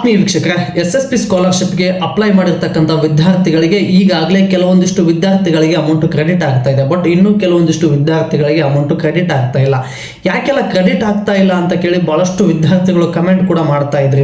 ಆತ್ಮೀಯ ವೀಕ್ಷಕರೇ, SSP ಸ್ಕಾಲರ್ಶಿಪ್ಗೆ apply ಮಾಡಿರ್ತಕ್ಕಂಥ ವಿದ್ಯಾರ್ಥಿಗಳಿಗೆ ಈಗಾಗಲೇ ಕೆಲವೊಂದಿಷ್ಟು ವಿದ್ಯಾರ್ಥಿಗಳಿಗೆ ಅಮೌಂಟ್ ಕ್ರೆಡಿಟ್ ಆಗ್ತಾ ಇದೆ. ಬಟ್ ಇನ್ನೂ ಕೆಲವೊಂದಿಷ್ಟು ವಿದ್ಯಾರ್ಥಿಗಳಿಗೆ ಅಮೌಂಟ್ ಕ್ರೆಡಿಟ್ ಆಗ್ತಾ ಇಲ್ಲ. ಯಾಕೆಲ್ಲ ಕ್ರೆಡಿಟ್ ಆಗ್ತಾ ಇಲ್ಲ ಅಂತ ಕೇಳಿ ಬಹಳಷ್ಟು ವಿದ್ಯಾರ್ಥಿಗಳು ಕಮೆಂಟ್ ಕೂಡ ಮಾಡ್ತಾ ಇದ್ರಿ.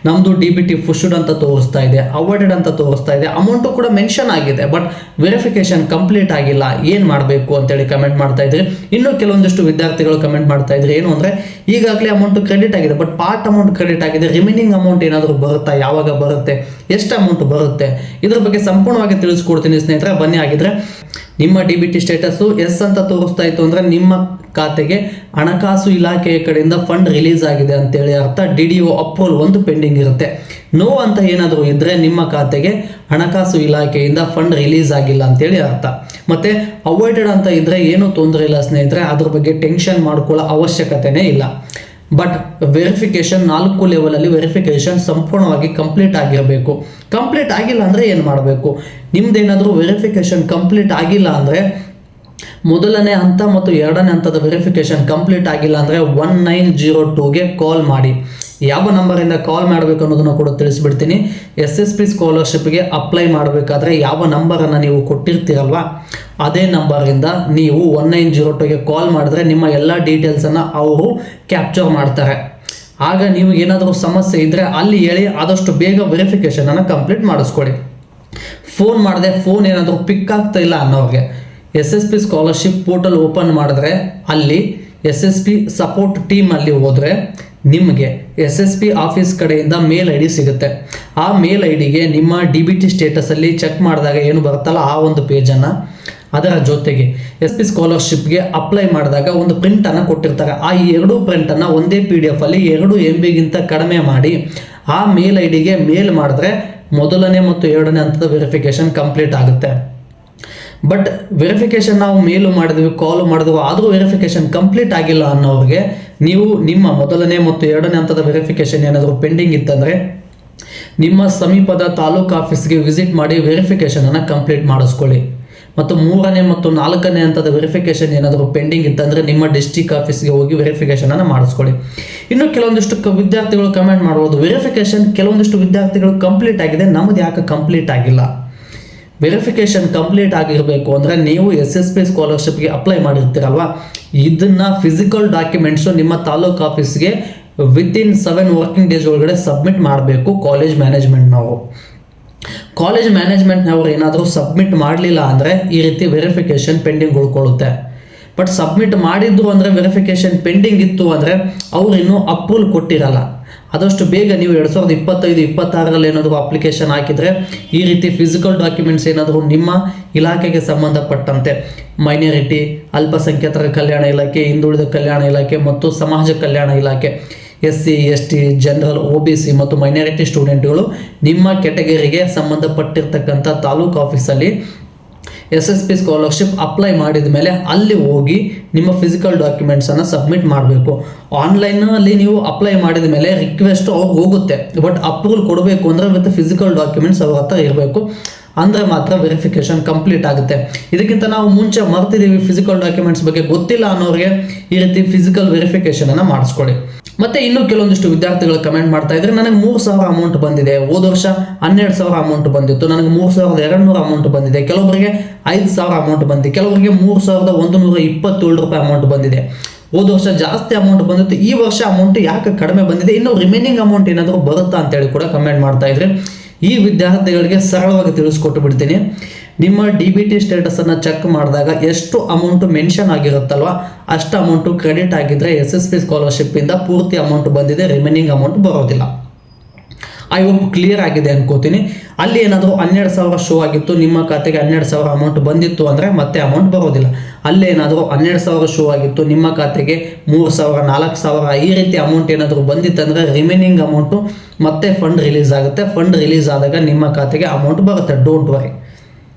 ನಮ್ಮದು DBT ಪುಷ್ಡ್ ಅಂತ ತೋರಿಸ್ತಾ ಇದೆ, ಅವಾರ್ಡೆಡ್ ಅಂತ ತೋರಿಸ್ತಾ ಇದೆ, ಅಮೌಂಟು ಕೂಡ ಮೆನ್ಷನ್ ಆಗಿದೆ, ಬಟ್ ವೆರಿಫಿಕೇಶನ್ ಕಂಪ್ಲೀಟ್ ಆಗಿಲ್ಲ, ಏನು ಮಾಡಬೇಕು ಅಂತೇಳಿ ಕಮೆಂಟ್ ಮಾಡ್ತಾ ಇದ್ರಿ. ಇನ್ನೂ ಕೆಲವೊಂದಿಷ್ಟು ವಿದ್ಯಾರ್ಥಿಗಳು ಕಮೆಂಟ್ ಮಾಡ್ತಾ ಇದ್ರಿ, ಏನು ಅಂದರೆ ಈಗಾಗಲೇ ಅಮೌಂಟ್ ಕ್ರೆಡಿಟ್ ಆಗಿದೆ, ಬಟ್ ಪಾರ್ಟ್ ಅಮೌಂಟ್ ಕ್ರೆಡಿಟ್ ಆಗಿದೆ, ರಿಮೈನಿಂಗ್ ಅಮೌಂಟ್ ಏನಾದರೂ ಬರುತ್ತಾ, ಯಾವಾಗ ಬರುತ್ತೆ, ಎಷ್ಟು ಅಮೌಂಟ್ ಬರುತ್ತೆ, ಇದ್ರ ಬಗ್ಗೆ ಸಂಪೂರ್ಣವಾಗಿ ತಿಳಿಸ್ಕೊಡ್ತೀನಿ ಸ್ನೇಹಿತರೆ. ಬನ್ನಿ. ಆಗಿದ್ರೆ ನಿಮ್ಮ DBT ಸ್ಟೇಟಸ್ಸು ಎಸ್ ಅಂತ ತೋರಿಸ್ತಾ ಇತ್ತು ಅಂದರೆ ನಿಮ್ಮ ಖಾತೆಗೆ ಹಣಕಾಸು ಇಲಾಖೆಯ ಕಡೆಯಿಂದ ಫಂಡ್ ರಿಲೀಸ್ ಆಗಿದೆ ಅಂತೇಳಿ ಅರ್ಥ. DDO ಅಪ್ರೂವಲ್ ಒಂದು ಪೆಂಡಿಂಗ್ ಇರುತ್ತೆ. ನೋ ಅಂತ ಏನಾದರೂ ಇದ್ದರೆ ನಿಮ್ಮ ಖಾತೆಗೆ ಹಣಕಾಸು ಇಲಾಖೆಯಿಂದ ಫಂಡ್ ರಿಲೀಸ್ ಆಗಿಲ್ಲ ಅಂತೇಳಿ ಅರ್ಥ. ಮತ್ತು ಅವಾಯ್ಡೆಡ್ ಅಂತ ಇದ್ದರೆ ಏನೂ ತೊಂದರೆ ಇಲ್ಲ ಸ್ನೇಹಿತರೆ, ಅದ್ರ ಬಗ್ಗೆ ಟೆನ್ಷನ್ ಮಾಡ್ಕೊಳ್ಳೋ ಅವಶ್ಯಕತೆನೇ ಇಲ್ಲ. ಬಟ್ ವೆರಿಫಿಕೇಷನ್ 4 ಲೆವೆಲಲ್ಲಿ ವೆರಿಫಿಕೇಷನ್ ಸಂಪೂರ್ಣವಾಗಿ ಕಂಪ್ಲೀಟ್ ಆಗಿರಬೇಕು. ಕಂಪ್ಲೀಟ್ ಆಗಿಲ್ಲ ಅಂದರೆ ಏನು ಮಾಡಬೇಕು? ನಿಮ್ದೇನಾದರೂ ವೆರಿಫಿಕೇಷನ್ ಕಂಪ್ಲೀಟ್ ಆಗಿಲ್ಲ ಅಂದರೆ ಮೊದಲನೇ ಹಂತ ಮತ್ತು ಎರಡನೇ ಹಂತದ ವೆರಿಫಿಕೇಷನ್ ಕಂಪ್ಲೀಟ್ ಆಗಿಲ್ಲ ಅಂದರೆ 1902ಗೆ ಕಾಲ್ ಮಾಡಿ. ಯಾವ ನಂಬರಿಂದ ಕಾಲ್ ಮಾಡಬೇಕು ಅನ್ನೋದನ್ನು ಕೂಡ ತಿಳಿಸ್ಬಿಡ್ತೀನಿ. SSP ಸ್ಕಾಲರ್ಶಿಪ್ಗೆ ಅಪ್ಲೈ ಮಾಡಬೇಕಾದ್ರೆ ಯಾವ ನಂಬರನ್ನು ನೀವು ಕೊಟ್ಟಿರ್ತೀರಲ್ವ, ಅದೇ ನಂಬರಿಂದ ನೀವು 1902ಗೆ ಕಾಲ್ ಮಾಡಿದ್ರೆ ನಿಮ್ಮ ಎಲ್ಲ ಡೀಟೇಲ್ಸನ್ನು ಅವರು ಕ್ಯಾಪ್ಚರ್ ಮಾಡ್ತಾರೆ. ಆಗ ನೀವು ಏನಾದರೂ ಸಮಸ್ಯೆ ಇದ್ದರೆ ಅಲ್ಲಿ ಹೇಳಿ, ಆದಷ್ಟು ಬೇಗ ವೆರಿಫಿಕೇಷನನ್ನು ಕಂಪ್ಲೀಟ್ ಮಾಡಿಸ್ಕೊಡಿ. ಫೋನ್ ಮಾಡಿದೆ, ಫೋನ್ ಏನಾದರೂ ಪಿಕ್ ಆಗ್ತಾ ಇಲ್ಲ ಅನ್ನೋರಿಗೆ SSP ಸ್ಕಾಲರ್ಶಿಪ್ ಪೋರ್ಟಲ್ ಓಪನ್ ಮಾಡಿದ್ರೆ ಅಲ್ಲಿ SSP ಸಪೋರ್ಟ್ ಟೀಮಲ್ಲಿ ಹೋದರೆ ನಿಮಗೆ SSP ಆಫೀಸ್ ಕಡೆಯಿಂದ ಮೇಲ್ ID ಸಿಗುತ್ತೆ. ಆ ಮೇಲ್ IDಗೆ ನಿಮ್ಮ DBT ಸ್ಟೇಟಸಲ್ಲಿ ಚೆಕ್ ಮಾಡಿದಾಗ ಏನು ಬರುತ್ತಲ್ಲ ಆ ಒಂದು ಪೇಜನ್ನು, ಅದರ ಜೊತೆಗೆ SSP ಸ್ಕಾಲರ್ಶಿಪ್ಗೆ ಅಪ್ಲೈ ಮಾಡಿದಾಗ ಒಂದು ಪ್ರಿಂಟನ್ನು ಕೊಟ್ಟಿರ್ತಾರೆ. ಆ 2 ಪ್ರಿಂಟನ್ನು ಒಂದೇ PDF ಅಲ್ಲಿ 2 MBಗಿಂತ ಕಡಿಮೆ ಮಾಡಿ ಆ ಮೇಲ್ IDಗೆ ಮೇಲ್ ಮಾಡಿದ್ರೆ ಮೊದಲನೇ ಮತ್ತು ಎರಡನೇ ಹಂತದ ವೆರಿಫಿಕೇಷನ್ ಕಂಪ್ಲೀಟ್ ಆಗುತ್ತೆ. ಬಟ್ ವೆರಿಫಿಕೇಷನ್ ನಾವು ಮೇಲು ಮಾಡಿದ್ವಿ, ಕಾಲು ಮಾಡಿದ್ವಿ, ಆದರೂ ವೆರಿಫಿಕೇಷನ್ ಕಂಪ್ಲೀಟ್ ಆಗಿಲ್ಲ ಅನ್ನೋರಿಗೆ ನೀವು ನಿಮ್ಮ ಮೊದಲನೇ ಮತ್ತು ಎರಡನೇ ಹಂತದ ವೆರಿಫಿಕೇಷನ್ ಏನಾದರೂ ಪೆಂಡಿಂಗ್ ಇತ್ತಂದರೆ ನಿಮ್ಮ ಸಮೀಪದ ತಾಲೂಕು ಆಫೀಸ್ಗೆ ವಿಸಿಟ್ ಮಾಡಿ ವೆರಿಫಿಕೇಷನನ್ನು ಕಂಪ್ಲೀಟ್ ಮಾಡಿಸ್ಕೊಳ್ಳಿ. ಮತ್ತು 3ನೇ ಮತ್ತು 4ನೇ ಹಂತದ ವೆರಿಫಿಕೇಷನ್ ಏನಾದರೂ ಪೆಂಡಿಂಗ್ ಇತ್ತಂದರೆ ನಿಮ್ಮ ಡಿಸ್ಟಿಕ್ ಆಫೀಸ್ಗೆ ಹೋಗಿ ವೆರಿಫಿಕೇಷನನ್ನು ಮಾಡಿಸ್ಕೊಳ್ಳಿ. ಇನ್ನು ಕೆಲವೊಂದಿಷ್ಟು ವಿದ್ಯಾರ್ಥಿಗಳು ಕಮೆಂಟ್ ಮಾಡ್ಬೋದು, ವೆರಿಫಿಕೇಷನ್ ಕೆಲವೊಂದಿಷ್ಟು ವಿದ್ಯಾರ್ಥಿಗಳು ಕಂಪ್ಲೀಟ್ ಆಗಿದೆ, ನಮ್ಮದು ಯಾಕೆ ಕಂಪ್ಲೀಟ್ ಆಗಿಲ್ಲ? ವೆರಿಫಿಕೇಷನ್ ಕಂಪ್ಲೀಟ್ ಆಗಿರಬೇಕು ಅಂದರೆ ನೀವು SSP ಸ್ಕಾಲರ್ಶಿಪ್ಗೆ ಅಪ್ಲೈ ಮಾಡಿರ್ತೀರಲ್ವ, ಇದನ್ನು ಫಿಸಿಕಲ್ ಡಾಕ್ಯುಮೆಂಟ್ಸು ನಿಮ್ಮ ತಾಲೂಕು ಆಫೀಸ್ಗೆ ವಿತಿನ್ 7 ವರ್ಕಿಂಗ್ ಡೇಸ್ ಒಳಗಡೆ ಸಬ್ಮಿಟ್ ಮಾಡಬೇಕು. ಕಾಲೇಜ್ ಮ್ಯಾನೇಜ್ಮೆಂಟ್ನವರು ಏನಾದರೂ ಸಬ್ಮಿಟ್ ಮಾಡಲಿಲ್ಲ ಅಂದರೆ ಈ ರೀತಿ ವೆರಿಫಿಕೇಷನ್ ಪೆಂಡಿಂಗ್ ಉಳ್ಕೊಳ್ಳುತ್ತೆ. ಬಟ್ ಸಬ್ಮಿಟ್ ಮಾಡಿದ್ರು ಅಂದರೆ ವೆರಿಫಿಕೇಷನ್ ಪೆಂಡಿಂಗ್ ಇತ್ತು ಅಂದರೆ ಅವ್ರು ಇನ್ನೂ ಅಪ್ರೂವಲ್ ಕೊಟ್ಟಿರಲ್ಲ. ಆದಷ್ಟು ಬೇಗ ನೀವು 2025-26ರಲ್ಲಿ ಏನಾದರೂ ಅಪ್ಲಿಕೇಶನ್ ಹಾಕಿದರೆ ಈ ರೀತಿ ಫಿಸಿಕಲ್ ಡಾಕ್ಯುಮೆಂಟ್ಸ್ ಏನಾದರೂ ನಿಮ್ಮ ಇಲಾಖೆಗೆ ಸಂಬಂಧಪಟ್ಟಂತೆ ಮೈನಾರಿಟಿ, ಅಲ್ಪಸಂಖ್ಯಾತರ ಕಲ್ಯಾಣ ಇಲಾಖೆ, ಹಿಂದುಳಿದ ಕಲ್ಯಾಣ ಇಲಾಖೆ ಮತ್ತು ಸಮಾಜ ಕಲ್ಯಾಣ ಇಲಾಖೆ, SC ST ಜನರಲ್ OBC ಮತ್ತು ಮೈನಾರಿಟಿ ಸ್ಟೂಡೆಂಟ್ಗಳು ನಿಮ್ಮ ಕೆಟಗರಿಗೆ ಸಂಬಂಧಪಟ್ಟಿರ್ತಕ್ಕಂಥ ತಾಲೂಕು ಆಫೀಸಲ್ಲಿ SSP ಸ್ಕಾಲರ್ಶಿಪ್ ಅಪ್ಲೈ ಮಾಡಿದ ಮೇಲೆ ಅಲ್ಲಿ ಹೋಗಿ ನಿಮ್ಮ ಫಿಸಿಕಲ್ ಡಾಕ್ಯುಮೆಂಟ್ಸನ್ನು ಸಬ್ಮಿಟ್ ಮಾಡಬೇಕು. ಆನ್ಲೈನಲ್ಲಿ ನೀವು ಅಪ್ಲೈ ಮಾಡಿದ ಮೇಲೆ ರಿಕ್ವೆಸ್ಟ್ ಅವ್ರಿಗೆ ಹೋಗುತ್ತೆ, ಬಟ್ ಅಪ್ರೂವಲ್ ಕೊಡಬೇಕು ಅಂದರೆ ವಿತ್ ಫಿಸಿಕಲ್ ಡಾಕ್ಯುಮೆಂಟ್ಸ್ ಅವ್ರ ಹತ್ರ ಇರಬೇಕು, ಅಂದರೆ ಮಾತ್ರ ವೆರಿಫಿಕೇಷನ್ ಕಂಪ್ಲೀಟ್ ಆಗುತ್ತೆ. ಇದಕ್ಕಿಂತ ನಾವು ಮುಂಚೆ ಮರ್ತಿದ್ದೀವಿ ಫಿಸಿಕಲ್ ಡಾಕ್ಯುಮೆಂಟ್ಸ್ ಬಗ್ಗೆ ಗೊತ್ತಿಲ್ಲ ಅನ್ನೋರಿಗೆ ಈ ರೀತಿ ಫಿಸಿಕಲ್ ವೆರಿಫಿಕೇಷನನ್ನು ಮಾಡಿಸ್ಕೊಳ್ಳಿ. ಮತ್ತು ಇನ್ನೂ ಕೆಲವೊಂದಿಷ್ಟು ವಿದ್ಯಾರ್ಥಿಗಳು ಕಮೆಂಟ್ ಮಾಡ್ತಾ ಇದ್ರೆ, ನನಗೆ 3,000 ಅಮೌಂಟ್ ಬಂದಿದೆ, ಹೋದ ವರ್ಷ 12,000 ಅಮೌಂಟ್ ಬಂದಿತ್ತು, ನನಗೆ 3,200 ಅಮೌಂಟ್ ಬಂದಿದೆ, ಕೆಲವೊಬ್ಬರಿಗೆ 5,000 ಅಮೌಂಟ್ ಬಂದಿದೆ, ಕೆಲವರಿಗೆ 3,127 ರೂಪಾಯಿ ಅಮೌಂಟ್ ಬಂದಿದೆ. ಹೋದ ವರ್ಷ ಜಾಸ್ತಿ ಅಮೌಂಟ್ ಬಂದಿತ್ತು, ಈ ವರ್ಷ ಅಮೌಂಟ್ ಯಾಕೆ ಕಡಿಮೆ ಬಂದಿದೆ, ಇನ್ನು ರಿಮೈನಿಂಗ್ ಅಮೌಂಟ್ ಏನಾದರೂ ಬರುತ್ತಾ ಅಂತೇಳಿ ಕೂಡ ಕಮೆಂಟ್ ಮಾಡ್ತಾ ಇದ್ರೆ, ಈ ವಿದ್ಯಾರ್ಥಿಗಳಿಗೆ ಸರಳವಾಗಿ ತಿಳಿಸ್ಕೊಟ್ಟು ಬಿಡ್ತೀನಿ. ನಿಮ್ಮ DBT ಸ್ಟೇಟಸನ್ನು ಚೆಕ್ ಮಾಡಿದಾಗ ಎಷ್ಟು ಅಮೌಂಟು ಮೆನ್ಷನ್ ಆಗಿರುತ್ತಲ್ವ ಅಷ್ಟು ಅಮೌಂಟು ಕ್ರೆಡಿಟ್ ಆಗಿದ್ದರೆ SSP ಸ್ಕಾಲರ್ಶಿಪ್ಪಿಂದ ಪೂರ್ತಿ ಅಮೌಂಟ್ ಬಂದಿದೆ, ರಿಮೈನಿಂಗ್ ಅಮೌಂಟ್ ಬರೋದಿಲ್ಲ. ಐ ಹೋಪ್ ಕ್ಲಿಯರ್ ಆಗಿದೆ ಅನ್ಕೋತೀನಿ. ಅಲ್ಲಿ ಏನಾದರೂ 12,000 ಶೋ ಆಗಿತ್ತು, ನಿಮ್ಮ ಖಾತೆಗೆ 12,000 ಅಮೌಂಟ್ ಬಂದಿತ್ತು ಅಂದರೆ ಮತ್ತೆ ಅಮೌಂಟ್ ಬರೋದಿಲ್ಲ. ಅಲ್ಲೇನಾದರೂ 12,000 ಶೋ ಆಗಿತ್ತು, ನಿಮ್ಮ ಖಾತೆಗೆ 3,000 4,000 ಈ ರೀತಿ ಅಮೌಂಟ್ ಏನಾದರೂ ಬಂದಿತ್ತಂದರೆ ರಿಮೈನಿಂಗ್ ಅಮೌಂಟು ಮತ್ತೆ ಫಂಡ್ ರಿಲೀಸ್ ಆಗುತ್ತೆ. ಫಂಡ್ ರಿಲೀಸ್ ಆದಾಗ ನಿಮ್ಮ ಖಾತೆಗೆ ಅಮೌಂಟ್ ಬರುತ್ತೆ, ಡೋಂಟ್ ವರಿ,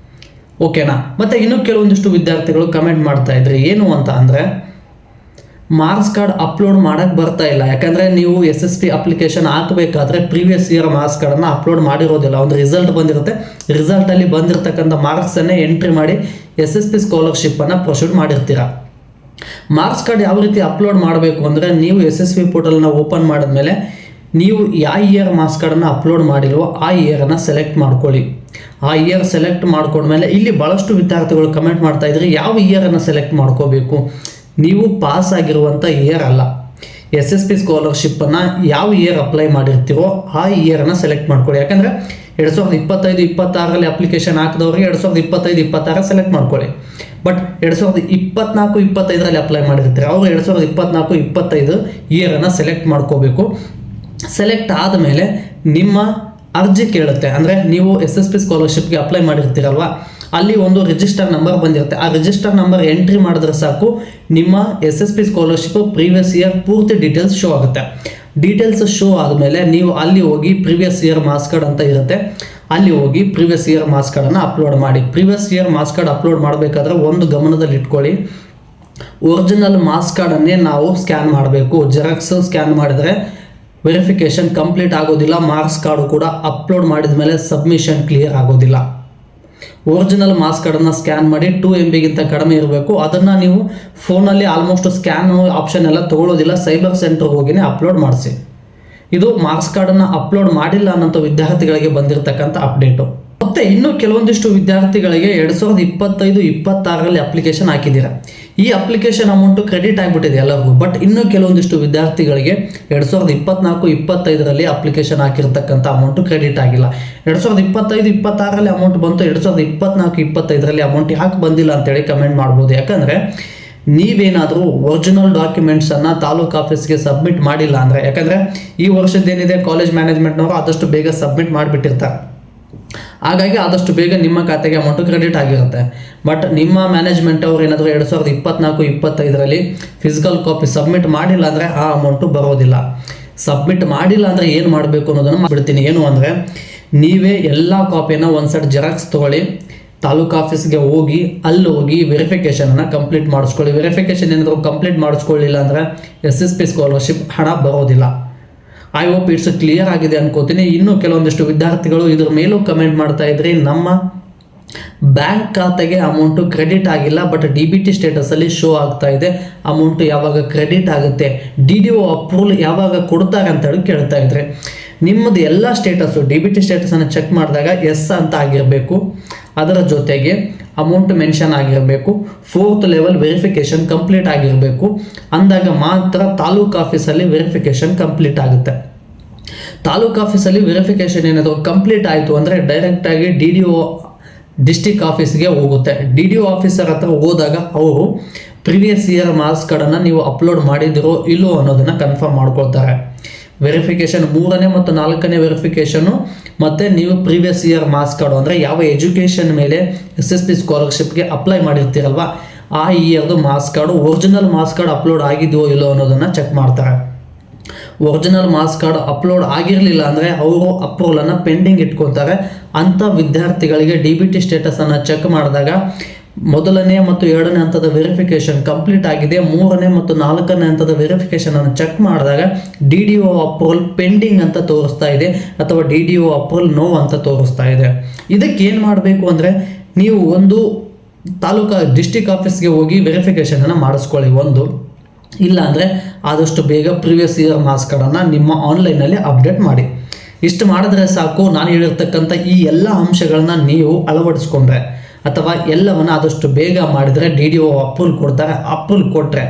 ಓಕೆನಾ? ಮತ್ತು ಇನ್ನೂ ಕೆಲವೊಂದಿಷ್ಟು ವಿದ್ಯಾರ್ಥಿಗಳು ಕಮೆಂಟ್ ಮಾಡ್ತಾ ಇದ್ರಿ, ಏನು ಅಂತ ಅಂದರೆ ಮಾರ್ಕ್ಸ್ ಕಾರ್ಡ್ ಅಪ್ಲೋಡ್ ಮಾಡೋಕ್ಕೆ ಬರ್ತಾ ಇಲ್ಲ. ಯಾಕಂದರೆ ನೀವು SSP ಅಪ್ಲಿಕೇಶನ್ ಹಾಕಬೇಕಾದ್ರೆ ಪ್ರೀವಿಯಸ್ ಇಯರ್ ಮಾರ್ಕ್ಸ್ ಕಾರ್ಡನ್ನು ಅಪ್ಲೋಡ್ ಮಾಡಿರೋದಿಲ್ಲ. ಒಂದು ರಿಸಲ್ಟ್ ಬಂದಿರುತ್ತೆ, ರಿಸಲ್ಟಲ್ಲಿ ಬಂದಿರತಕ್ಕಂಥ ಮಾರ್ಕ್ಸನ್ನೇ ಎಂಟ್ರಿ ಮಾಡಿ SSP ಸ್ಕಾಲರ್ಶಿಪ್ಪನ್ನು ಪ್ರೊಸೀಡ್ ಮಾಡಿರ್ತೀರ. ಮಾರ್ಕ್ಸ್ ಕಾರ್ಡ್ ಯಾವ ರೀತಿ ಅಪ್ಲೋಡ್ ಮಾಡಬೇಕು ಅಂದರೆ ನೀವು SSP ಪೋರ್ಟಲ್ನ ಓಪನ್ ಮಾಡಿದ್ಮೇಲೆ ನೀವು ಯಾವ ಇಯರ್ ಮಾರ್ಕ್ಸ್ ಕಾರ್ಡನ್ನು ಅಪ್ಲೋಡ್ ಮಾಡಿಲ್ವೋ ಆ ಇಯರನ್ನು ಸೆಲೆಕ್ಟ್ ಮಾಡ್ಕೊಳ್ಳಿ. ಆ ಇಯರ್ ಸೆಲೆಕ್ಟ್ ಮಾಡ್ಕೊಂಡ್ಮೇಲೆ ಇಲ್ಲಿ ಭಾಳಷ್ಟು ವಿದ್ಯಾರ್ಥಿಗಳು ಕಮೆಂಟ್ ಮಾಡ್ತಾ ಇದ್ರಿ, ಯಾವ ಇಯರನ್ನು ಸೆಲೆಕ್ಟ್ ಮಾಡ್ಕೋಬೇಕು? ನೀವು ಪಾಸ್ ಆಗಿರುವಂಥ ಇಯರ್ ಅಲ್ಲ, SSP ಸ್ಕಾಲರ್ಶಿಪ್ಪನ್ನು ಯಾವ ಇಯರ್ ಅಪ್ಲೈ ಮಾಡಿರ್ತೀರೋ ಆ ಇಯರನ್ನು ಸೆಲೆಕ್ಟ್ ಮಾಡ್ಕೊಳ್ಳಿ. ಯಾಕಂದರೆ 2025-26ರಲ್ಲಿ ಅಪ್ಲಿಕೇಶನ್ ಹಾಕಿದವ್ರಿಗೆ 2025-26 ಸೆಲೆಕ್ಟ್ ಮಾಡ್ಕೊಳ್ಳಿ. ಬಟ್ 2024-25ರಲ್ಲಿ ಅಪ್ಲೈ ಮಾಡಿರ್ತೀರಿ, ಅವರು 2024-25 ಇಯರನ್ನು ಸೆಲೆಕ್ಟ್ ಮಾಡ್ಕೋಬೇಕು. ಸೆಲೆಕ್ಟ್ ಆದಮೇಲೆ ನಿಮ್ಮ ಅರ್ಜಿ ಕೇಳುತ್ತೆ. ಅಂದರೆ ನೀವು SSP ಸ್ಕಾಲರ್ಶಿಪ್ಗೆ ಅಪ್ಲೈ ಮಾಡಿರ್ತೀರಲ್ವ, ಅಲ್ಲಿ ಒಂದು ರಿಜಿಸ್ಟರ್ ನಂಬರ್ ಬಂದಿರುತ್ತೆ. ಆ ರಿಜಿಸ್ಟರ್ ನಂಬರ್ ಎಂಟ್ರಿ ಮಾಡಿದ್ರೆ ಸಾಕು, ನಿಮ್ಮ SSP ಸ್ಕಾಲರ್ಶಿಪ್ ಪ್ರೀವಿಯಸ್ ಇಯರ್ ಪೂರ್ತಿ ಡೀಟೇಲ್ಸ್ ಶೋ ಆಗುತ್ತೆ. ಡೀಟೇಲ್ಸ್ ಶೋ ಆದಮೇಲೆ ನೀವು ಅಲ್ಲಿ ಹೋಗಿ ಪ್ರೀವಿಯಸ್ ಇಯರ್ ಮಾರ್ಕ್ಸ್ ಕಾರ್ಡ್ ಅಂತ ಇರುತ್ತೆ, ಅಲ್ಲಿ ಹೋಗಿ ಪ್ರೀವಿಯಸ್ ಇಯರ್ ಮಾರ್ಕ್ಸ್ ಕಾರ್ಡನ್ನು ಅಪ್ಲೋಡ್ ಮಾಡಿ. Previous year marks card upload ಮಾಡಬೇಕಾದ್ರೆ ಒಂದು ಗಮನದಲ್ಲಿ ಇಟ್ಕೊಳ್ಳಿ, ಒರಿಜಿನಲ್ ಮಾರ್ಕ್ಸ್ ಕಾರ್ಡನ್ನೇ ನಾವು ಸ್ಕ್ಯಾನ್ ಮಾಡಬೇಕು. ಜೆರಾಕ್ಸ್ ಸ್ಕ್ಯಾನ್ ಮಾಡಿದರೆ ವೆರಿಫಿಕೇಷನ್ ಕಂಪ್ಲೀಟ್ ಆಗೋದಿಲ್ಲ, ಮಾರ್ಕ್ಸ್ ಕಾರ್ಡು ಕೂಡ ಅಪ್ಲೋಡ್ ಮಾಡಿದ ಮೇಲೆ ಸಬ್ಮಿಷನ್ ಕ್ಲಿಯರ್ ಆಗೋದಿಲ್ಲ. ಒರಿಜಿನಲ್ ಮಾರ್ಕ್ಸ್ ಕಾರ್ಡನ್ನು ಸ್ಕ್ಯಾನ್ ಮಾಡಿ 2 MB ಕಡಿಮೆ ಇರಬೇಕು. ಅದನ್ನು ನೀವು ಫೋನಲ್ಲಿ ಆಲ್ಮೋಸ್ಟ್ ಸ್ಕ್ಯಾನ್ ಆಪ್ಷನ್ ಎಲ್ಲ ತೊಗೊಳ್ಳೋದಿಲ್ಲ, ಸೈಬರ್ ಸೆಂಟರ್ಗೆ ಹೋಗಿನೇ ಅಪ್ಲೋಡ್ ಮಾಡಿಸಿ. ಇದು ಮಾರ್ಕ್ಸ್ ಕಾರ್ಡನ್ನು ಅಪ್ಲೋಡ್ ಮಾಡಿಲ್ಲ ಅನ್ನೋ ವಿದ್ಯಾರ್ಥಿಗಳಿಗೆ ಬಂದಿರತಕ್ಕಂಥ ಅಪ್ಡೇಟು. ಮತ್ತು ಇನ್ನೂ ಕೆಲವೊಂದಿಷ್ಟು ವಿದ್ಯಾರ್ಥಿಗಳಿಗೆ 2025-26ರಲ್ಲಿ ಅಪ್ಲಿಕೇಶನ್ ಹಾಕಿದ್ದೀರಾ, ಈ ಅಪ್ಲಿಕೇಶನ್ ಅಮೌಂಟು ಕ್ರೆಡಿಟ್ ಆಗಿಬಿಟ್ಟಿದೆ ಎಲ್ಲರಿಗೂ. ಬಟ್ ಇನ್ನೂ ಕೆಲವೊಂದಿಷ್ಟು ವಿದ್ಯಾರ್ಥಿಗಳಿಗೆ 2024-25ರಲ್ಲಿ ಅಪ್ಲಿಕೇಶನ್ ಹಾಕಿರ್ತಕ್ಕಂಥ ಅಮೌಂಟು ಕ್ರೆಡಿಟ್ ಆಗಿಲ್ಲ. 2025-26ರಲ್ಲಿ ಅಮೌಂಟ್ ಬಂತು, 2024-25ರಲ್ಲಿ ಅಮೌಂಟ್ ಯಾಕೆ ಬಂದಿಲ್ಲ ಅಂತೇಳಿ ಕಮೆಂಟ್ ಮಾಡ್ಬೋದು. ಯಾಕಂದರೆ ನೀವೇನಾದರೂ ಒರಿಜಿನಲ್ ಡಾಕ್ಯುಮೆಂಟ್ಸನ್ನು ತಾಲೂಕು ಆಫೀಸ್ಗೆ ಸಬ್ಮಿಟ್ ಮಾಡಿಲ್ಲ ಅಂದರೆ, ಯಾಕಂದರೆ ಈ ವರ್ಷದ್ದೇನಿದೆ ಕಾಲೇಜ್ ಮ್ಯಾನೇಜ್ಮೆಂಟ್ನವರು ಆದಷ್ಟು ಬೇಗ ಸಬ್ಮಿಟ್ ಮಾಡಿಬಿಟ್ಟಿರ್ತಾರೆ, ಹಾಗಾಗಿ ಆದಷ್ಟು ಬೇಗ ನಿಮ್ಮ ಖಾತೆಗೆ ಅಮೌಂಟು ಕ್ರೆಡಿಟ್ ಆಗಿರುತ್ತೆ. ಬಟ್ ನಿಮ್ಮ ಮ್ಯಾನೇಜ್ಮೆಂಟ್ ಅವ್ರು ಏನಾದರೂ 2024-25ರಲ್ಲಿ ಫಿಸಿಕಲ್ ಕಾಪಿ ಸಬ್ಮಿಟ್ ಮಾಡಿಲ್ಲ ಅಂದರೆ ಆ ಅಮೌಂಟು ಬರೋದಿಲ್ಲ. ಸಬ್ಮಿಟ್ ಮಾಡಿಲ್ಲ ಅಂದರೆ ಏನು ಮಾಡಬೇಕು ಅನ್ನೋದನ್ನು ಬಿಡ್ತೀನಿ. ಏನು ಅಂದರೆ, ನೀವೇ ಎಲ್ಲ ಕಾಪಿಯನ್ನು ಒಂದು ಸೆಟ್ ಜೆರಾಕ್ಸ್ ತೊಗೊಳ್ಳಿ, ತಾಲೂಕು ಆಫೀಸ್ಗೆ ಹೋಗಿ ಅಲ್ಲಿ ಹೋಗಿ ವೆರಿಫಿಕೇಷನನ್ನು ಕಂಪ್ಲೀಟ್ ಮಾಡಿಸ್ಕೊಳ್ಳಿ. ವೆರಿಫಿಕೇಷನ್ ಏನಾದರೂ ಕಂಪ್ಲೀಟ್ ಮಾಡಿಸ್ಕೊಳ್ಳಿಲ್ಲ ಅಂದರೆ SSP ಸ್ಕಾಲರ್ಶಿಪ್ ಹಣ ಬರೋದಿಲ್ಲ. ಐ ಹೋಪ್ ಇಟ್ಸ್ ಕ್ಲಿಯರ್ ಆಗಿದೆ ಅನ್ಕೋತೀನಿ. ಇನ್ನೂ ಕೆಲವೊಂದಿಷ್ಟು ವಿದ್ಯಾರ್ಥಿಗಳು ಇದ್ರ ಮೇಲೂ ಕಮೆಂಟ್ ಮಾಡ್ತಾ ಇದ್ರಿ, ನಮ್ಮ ಬ್ಯಾಂಕ್ ಖಾತೆಗೆ ಅಮೌಂಟು ಕ್ರೆಡಿಟ್ ಆಗಿಲ್ಲ, ಬಟ್ DBT ಸ್ಟೇಟಸಲ್ಲಿ ಶೋ ಆಗ್ತಾ ಇದೆ, ಅಮೌಂಟು ಯಾವಾಗ ಕ್ರೆಡಿಟ್ ಆಗುತ್ತೆ, DDO ಅಪ್ರೂವಲ್ ಯಾವಾಗ ಕೊಡ್ತಾರೆ ಅಂತೇಳಿ ಕೇಳ್ತಾ ಇದ್ರೆ, ನಿಮ್ಮದು ಎಲ್ಲ ಸ್ಟೇಟಸ್ಸು DBT ಸ್ಟೇಟಸನ್ನು ಚೆಕ್ ಮಾಡಿದಾಗ ಎಸ್ ಅಂತ ಆಗಿರಬೇಕು, ಅದರ ಜೊತೆಗೆ ಅಮೌಂಟ್ ಮೆನ್ಷನ್ ಆಗಿರಬೇಕು, 4th ಲೆವೆಲ್ ವೆರಿಫಿಕೇಷನ್ ಕಂಪ್ಲೀಟ್ ಆಗಿರಬೇಕು. ಅಂದಾಗ ಮಾತ್ರ ತಾಲೂಕು ಆಫೀಸಲ್ಲಿ ವೆರಿಫಿಕೇಷನ್ ಕಂಪ್ಲೀಟ್ ಆಗುತ್ತೆ. ತಾಲೂಕು ಆಫೀಸಲ್ಲಿ ವೆರಿಫಿಕೇಷನ್ ಏನಾದರೂ ಕಂಪ್ಲೀಟ್ ಆಯಿತು ಅಂದರೆ ಡೈರೆಕ್ಟಾಗಿ DDO ಡಿಸ್ಟಿಕ್ ಆಫೀಸ್ಗೆ ಹೋಗುತ್ತೆ. DDO ಆಫೀಸರ್ ಹತ್ರ ಹೋದಾಗ ಅವರು ಪ್ರಿವಿಯಸ್ ಇಯರ್ ಮಾರ್ಕ್ಸ್ ಕಾರ್ಡನ್ನು ನೀವು ಅಪ್ಲೋಡ್ ಮಾಡಿದಿರೋ ಇಲ್ಲೋ ಅನ್ನೋದನ್ನು ಕನ್ಫರ್ಮ್ ಮಾಡ್ಕೊಳ್ತಾರೆ. ವೆರಿಫಿಕೇಷನ್ 3ನೇ ಮತ್ತು 4ನೇ ವೆರಿಫಿಕೇಷನು ಮತ್ತು ನೀವು ಪ್ರೀವಿಯಸ್ ಇಯರ್ ಮಾರ್ಕ್ಸ್ ಕಾರ್ಡು ಅಂದರೆ ಯಾವ ಎಜುಕೇಷನ್ ಮೇಲೆ SSP ಸ್ಕಾಲರ್ಶಿಪ್ಗೆ ಅಪ್ಲೈ ಮಾಡಿರ್ತೀರಲ್ವ ಆ ಇಯರ್ದು marks card, original marks card upload ಆಗಿದೆಯೋ ಇಲ್ಲೋ ಅನ್ನೋದನ್ನು ಚೆಕ್ ಮಾಡ್ತಾರೆ. ಒರಿಜಿನಲ್ ಮಾರ್ಕ್ಸ್ ಕಾರ್ಡ್ ಅಪ್ಲೋಡ್ ಆಗಿರಲಿಲ್ಲ ಅಂದರೆ ಅವರು ಅಪ್ರೂವಲನ್ನು ಪೆಂಡಿಂಗ್ ಇಟ್ಕೊತಾರೆ. ಅಂಥ ವಿದ್ಯಾರ್ಥಿಗಳಿಗೆ DBT ಸ್ಟೇಟಸನ್ನು ಚೆಕ್ ಮಾಡಿದಾಗ 1ನೇ ಮತ್ತು 2ನೇ ಹಂತದ ವೆರಿಫಿಕೇಷನ್ ಕಂಪ್ಲೀಟ್ ಆಗಿದೆ, 3ನೇ ಮತ್ತು 4ನೇ ಹಂತದ ವೆರಿಫಿಕೇಷನ್ ಅನ್ನು ಚೆಕ್ ಮಾಡಿದಾಗ DDO ಅಪ್ರೂವಲ್ ಪೆಂಡಿಂಗ್ ಅಂತ ತೋರಿಸ್ತಾ ಇದೆ ಅಥವಾ DDO ಅಪ್ರೂವಲ್ ನೋ ಅಂತ ತೋರಿಸ್ತಾ ಇದೆ. ಇದಕ್ಕೆ ಏನು ಮಾಡಬೇಕು ಅಂದರೆ, ನೀವು ಒಂದು ಡಿಸ್ಟಿಕ್ ಆಫೀಸ್ಗೆ ಹೋಗಿ ವೆರಿಫಿಕೇಷನನ್ನು ಮಾಡಿಸ್ಕೊಳ್ಳಿ. ಒಂದು ಇಲ್ಲ ಅಂದರೆ ಆದಷ್ಟು ಬೇಗ ಪ್ರಿವಿಯಸ್ ಇಯರ್ ಮಾರ್ಕ್ಸ್ ಕಾರ್ಡನ್ನು ನಿಮ್ಮ ಆನ್ಲೈನಲ್ಲಿ ಅಪ್ಡೇಟ್ ಮಾಡಿ. ಇಷ್ಟು ಮಾಡಿದ್ರೆ ಸಾಕು. ನಾನು ಹೇಳಿರ್ತಕ್ಕಂಥ ಈ ಎಲ್ಲ ಅಂಶಗಳನ್ನ ನೀವು ಅಳವಡಿಸ್ಕೊಂಡ್ರೆ ಅಥವಾ ಎಲ್ಲವನ್ನು ಆದಷ್ಟು ಬೇಗ ಮಾಡಿದರೆ DDO ಅಪ್ರೂವಲ್ ಕೊಡ್ತಾರೆ. ಅಪ್ರೂವಲ್ ಕೊಟ್ಟರೆ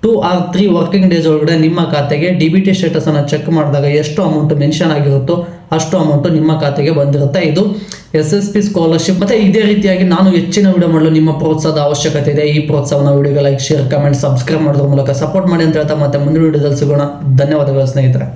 2 or 3 ವರ್ಕಿಂಗ್ ಡೇಸ್ ಒಳಗಡೆ ನಿಮ್ಮ ಖಾತೆಗೆ DBT ಸ್ಟೇಟಸನ್ನು ಚೆಕ್ ಮಾಡಿದಾಗ ಎಷ್ಟು ಅಮೌಂಟ್ ಮೆನ್ಷನ್ ಆಗಿರುತ್ತೋ ಅಷ್ಟು ಅಮೌಂಟು ನಿಮ್ಮ ಖಾತೆಗೆ ಬಂದಿರುತ್ತೆ. ಇದು SSP ಸ್ಕಾಲರ್ಶಿಪ್. ಮತ್ತು ಇದೇ ರೀತಿಯಾಗಿ ನಾನು ಹೆಚ್ಚಿನ ವಿಡಿಯೋ ಮಾಡಲು ನಿಮ್ಮ ಪ್ರೋತ್ಸಾಹದ ಅವಶ್ಯಕತೆ ಇದೆ. ಈ ಪ್ರೋತ್ಸಾಹವನ್ನು ವಿಡಿಯೋಗೆ ಲೈಕ್, ಶೇರ್, ಕಮೆಂಟ್, ಸಬ್ಸ್ಕ್ರೈಬ್ ಮಾಡೋದ್ರ ಮೂಲಕ ಸಪೋರ್ಟ್ ಮಾಡಿ ಅಂತ ಹೇಳ್ತಾ ಮತ್ತೆ ಮುಂದಿನ ವಿಡಿಯೋದಲ್ಲಿ ಸಿಗೋಣ. ಧನ್ಯವಾದಗಳು ಸ್ನೇಹಿತರೆ.